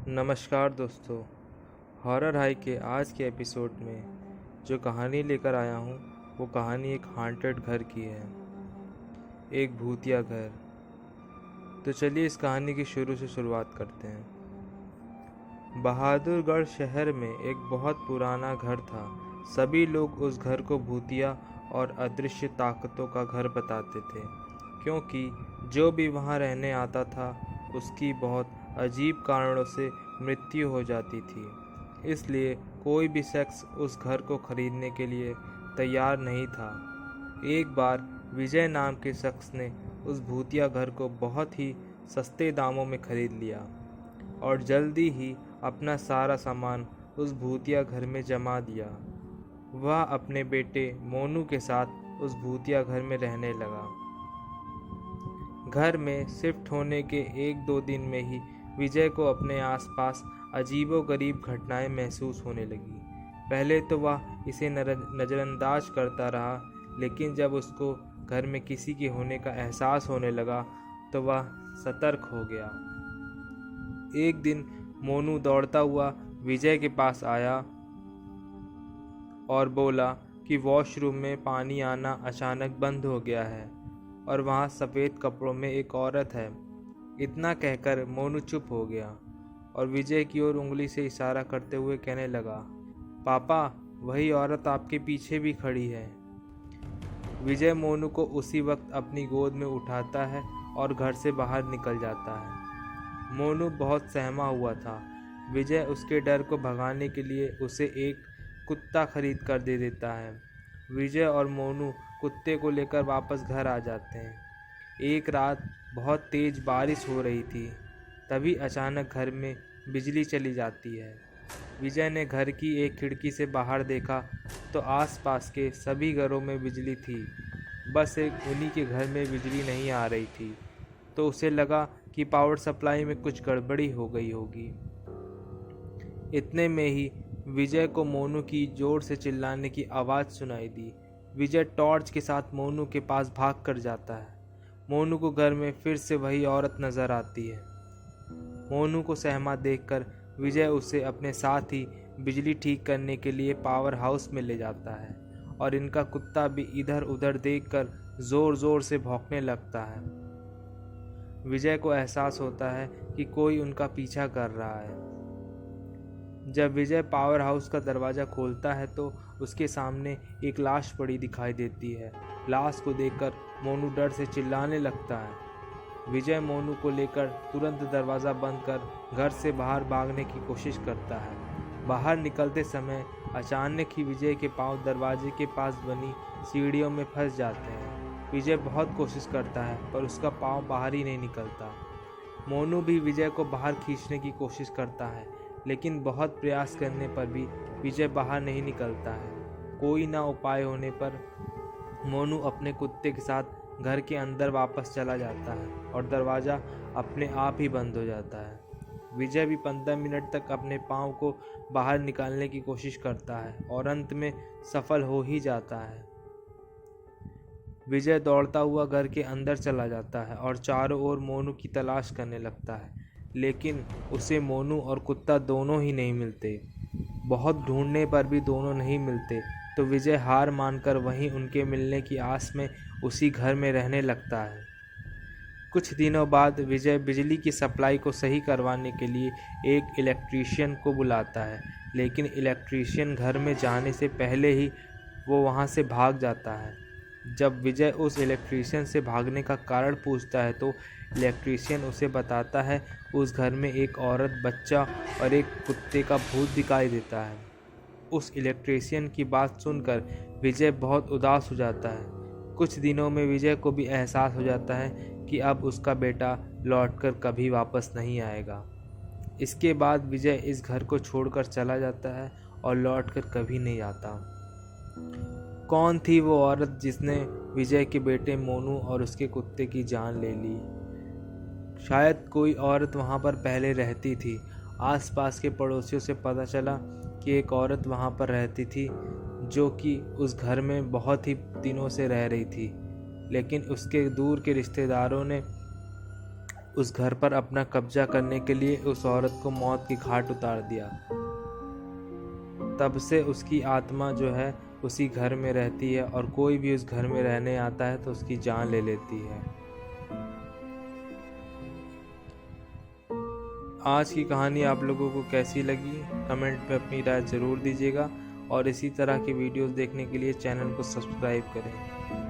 नमस्कार दोस्तों। Horror high के आज के एपिसोड में जो कहानी लेकर आया हूँ वो कहानी एक हॉन्टेड घर की है, एक भूतिया घर। तो चलिए इस कहानी की शुरू से शुरुआत करते हैं। बहादुरगढ़ शहर में एक बहुत पुराना घर था। सभी लोग उस घर को भूतिया और अदृश्य ताकतों का घर बताते थे, क्योंकि जो भी वहाँ रहने आता था उसकी बहुत अजीब कारणों से मृत्यु हो जाती थी। इसलिए कोई भी शख्स उस घर को खरीदने के लिए तैयार नहीं था। एक बार विजय नाम के शख्स ने उस भूतिया घर को बहुत ही सस्ते दामों में खरीद लिया और जल्दी ही अपना सारा सामान उस भूतिया घर में जमा दिया। वह अपने बेटे मोनू के साथ उस भूतिया घर में रहने लगा। घर में शिफ्ट होने के 1-2 दिन में ही विजय को अपने आसपास अजीबोगरीब घटनाएं महसूस होने लगी। पहले तो वह इसे नज़रअंदाज करता रहा, लेकिन जब उसको घर में किसी के होने का एहसास होने लगा तो वह सतर्क हो गया। एक दिन मोनू दौड़ता हुआ विजय के पास आया और बोला कि वॉशरूम में पानी आना अचानक बंद हो गया है और वहाँ सफ़ेद कपड़ों में एक औरत है। इतना कहकर मोनू चुप हो गया और विजय की ओर उंगली से इशारा करते हुए कहने लगा, पापा, वही औरत आपके पीछे भी खड़ी है। विजय मोनू को उसी वक्त अपनी गोद में उठाता है और घर से बाहर निकल जाता है। मोनू बहुत सहमा हुआ था। विजय उसके डर को भगाने के लिए उसे एक कुत्ता खरीद कर दे देता है। विजय और मोनू कुत्ते को लेकर वापस घर आ जाते हैं। एक रात बहुत तेज़ बारिश हो रही थी। तभी अचानक घर में बिजली चली जाती है। विजय ने घर की एक खिड़की से बाहर देखा तो आसपास के सभी घरों में बिजली थी, बस एक उन्हीं के घर में बिजली नहीं आ रही थी। तो उसे लगा कि पावर सप्लाई में कुछ गड़बड़ी हो गई होगी। इतने में ही विजय को मोनू की ज़ोर से चिल्लाने की आवाज़ सुनाई दी। विजय टॉर्च के साथ मोनू के पास भाग कर जाता है। मोनू को घर में फिर से वही औरत नज़र आती है। मोनू को सहमा देखकर विजय उसे अपने साथ ही बिजली ठीक करने के लिए पावर हाउस में ले जाता है और इनका कुत्ता भी इधर उधर देखकर ज़ोर ज़ोर से भौंकने लगता है। विजय को एहसास होता है कि कोई उनका पीछा कर रहा है। जब विजय पावर हाउस का दरवाज़ा खोलता है तो उसके सामने एक लाश पड़ी दिखाई देती है। लाश को देखकर मोनू डर से चिल्लाने लगता है। विजय मोनू को लेकर तुरंत दरवाज़ा बंद कर घर से बाहर भागने की कोशिश करता है। बाहर निकलते समय अचानक ही विजय के पांव दरवाजे के पास बनी सीढ़ियों में फंस जाते हैं। विजय बहुत कोशिश करता है पर उसका पांव बाहर ही नहीं निकलता। मोनू भी विजय को बाहर खींचने की कोशिश करता है, लेकिन बहुत प्रयास करने पर भी विजय बाहर नहीं निकलता है। कोई ना उपाय होने पर मोनू अपने कुत्ते के साथ घर के अंदर वापस चला जाता है और दरवाज़ा अपने आप ही बंद हो जाता है। विजय भी 15 मिनट तक अपने पाँव को बाहर निकालने की कोशिश करता है और अंत में सफल हो ही जाता है। विजय दौड़ता हुआ घर के अंदर चला जाता है और चारों ओर मोनू की तलाश करने लगता है, लेकिन उसे मोनू और कुत्ता दोनों ही नहीं मिलते। बहुत ढूंढने पर भी दोनों नहीं मिलते तो विजय हार मानकर वहीं उनके मिलने की आस में उसी घर में रहने लगता है। कुछ दिनों बाद विजय बिजली की सप्लाई को सही करवाने के लिए एक इलेक्ट्रीशियन को बुलाता है, लेकिन इलेक्ट्रीशियन घर में जाने से पहले ही वो वहाँ से भाग जाता है। जब विजय उस इलेक्ट्रीशियन से भागने का कारण पूछता है तो इलेक्ट्रीशियन उसे बताता है उस घर में एक औरत, बच्चा और एक कुत्ते का भूत दिखाई देता है। उस इलेक्ट्रीशियन की बात सुनकर विजय बहुत उदास हो जाता है। कुछ दिनों में विजय को भी एहसास हो जाता है कि अब उसका बेटा लौटकर कभी वापस नहीं आएगा। इसके बाद विजय इस घर को छोड़कर चला जाता है और लौटकर कभी नहीं आता। कौन थी वो औरत जिसने विजय के बेटे मोनू और उसके कुत्ते की जान ले ली? शायद कोई औरत वहाँ पर पहले रहती थी। आसपास के पड़ोसियों से पता चला कि एक औरत वहाँ पर रहती थी जो कि उस घर में बहुत ही दिनों से रह रही थी, लेकिन उसके दूर के रिश्तेदारों ने उस घर पर अपना कब्जा करने के लिए उस औरत को मौत की घाट उतार दिया। तब से उसकी आत्मा जो है उसी घर में रहती है और कोई भी उस घर में रहने आता है तो उसकी जान ले लेती है। आज की कहानी आप लोगों को कैसी लगी कमेंट में अपनी राय ज़रूर दीजिएगा और इसी तरह की वीडियोस देखने के लिए चैनल को सब्सक्राइब करें।